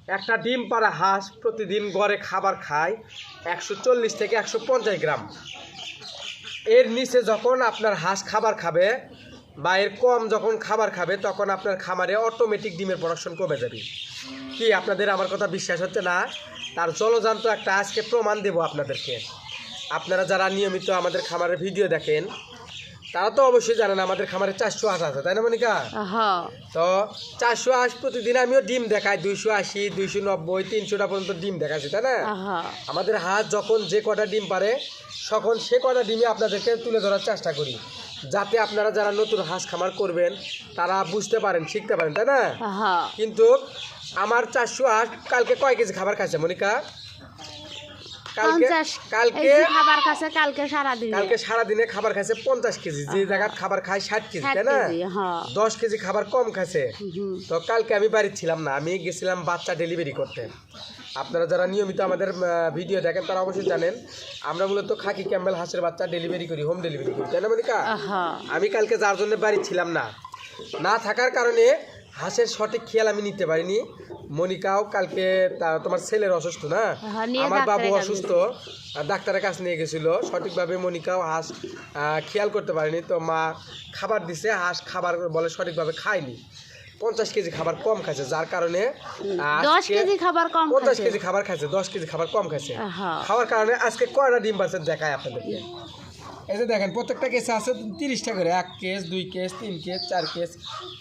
একটা ডিম পাড়া হাঁস প্রতিদিন গড়ে খাবার খায় 140 থেকে 150 গ্রাম। এর নিচে যখন আপনার হাঁস খাবার খাবে বা এর কম যখন খাবার খাবে তখন আপনার খামারে অটোমেটিক ডিমের প্রোডাকশন কমে যাবে। কি আপনাদের আমার কথা বিশ্বাস হচ্ছে না? তার জলজান্ত একটা আজকে প্রমাণ দেব আপনাদেরকে। আপনারা যারা নিয়মিত আমাদের খামারের ভিডিও দেখেন তারা তো অবশ্যই জানেন আমাদের খামারে 400 হাঁস আছে, তাই না মনিকা? তো 400 হাঁস প্রতিদিন আমিও ডিম দেখাই 280, 290, 300টা পর্যন্ত ডিম দেখাচ্ছি, তাই না? আমাদের হাঁস যখন যে কটা ডিম পারে তখন সে কটা ডিমে আপনাদেরকে তুলে ধরার চেষ্টা করি, যাতে আপনারা যারা নতুন হাঁস খামার করবেন তারা বুঝতে পারেন, শিখতে পারেন, তাই না? কিন্তু আমার 400 হাঁস কালকে কয় কেজি খাবার খাইছে মনিকা? কালকে সারাদিনে খাবার খাইছে 50 কেজি, যে জায়গায় খাবার খায় 60 কেজি, তাই না? 10 কেজি খাবার কম খাইছে। তো কালকে আমি বাড়ি ছিলাম না, আমি গেছিলাম বাচ্চা ডেলিভারি করতে। আপনারা যারা নিয়মিত আমাদের ভিডিও দেখেন তারা অবশ্যই জানেন আমরা মূলত খাকি ক্যাম্বেল হাঁসের বাচ্চা ডেলিভারি করি, হোম ডেলিভারি করি, তাই না মনিকা? আমি কালকে যার জন্য বাড়ি ছিলাম না থাকার কারণে হাঁসের সঠিক খেয়াল আমি নিতে পারিনি। মনিকাও কালকে তোমার ছেলের অসুস্থ না, আমার বাবু অসুস্থ, ডাক্তারের কাছে নিয়ে গেছিল, সঠিকভাবে মনিকাও হাঁস খেয়াল করতে পারেনি। তো মা খাবার দিছে, হাঁস খাবার বলে সঠিকভাবে খায়নি, 50 কেজি খাবার কম খাইছে, যার কারণে 10 কেজি খাবার কম 50 কেজি খাবার খাইছে, 10 কেজি খাবার কম খাইছে। খাওয়ার কারণে আজকে কয়টা ডিম পাচ্ছে দেখায় আপনাদেরকে। এই যে দেখেন প্রত্যেকটা কেসে আছে 30টা করে, 1 case, 2 case, 3 case, 4 case,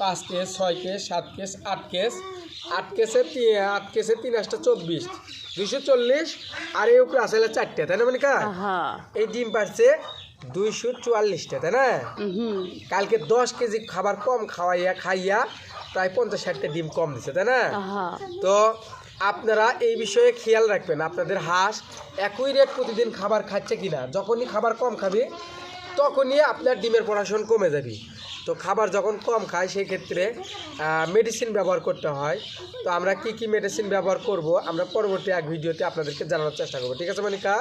5 case, 6 case, 7 case, 8 case, 8 কেসে 3 8টা 24, 240, আর এই উপরে আসলে 4টে, তাই না মনিকা? এই ডিম পাচ্ছে 244টা, তাই না? কালকে 10 কেজি খাবার কম খাইয়া প্রায় 50-60টা ডিম কম দিচ্ছে, তাই না? তো আপনারা এই বিষয়ে খেয়াল রাখবেন আপনাদের হাঁস একই রেট প্রতিদিন খাবার খাচ্ছে কিনা। যখনই খাবার কম খাবে তখনই আপনার ডিমের প্রোডাকশন কমে যাবে। তো খাবার যখন কম খায় সেই ক্ষেত্রে মেডিসিন ব্যবহার করতে হয়। তো আমরা কি মেডিসিন ব্যবহার করব আমরা পরবর্তী এক ভিডিওতে আপনাদেরকে জানানোর চেষ্টা করবো, ঠিক আছে মনিকা?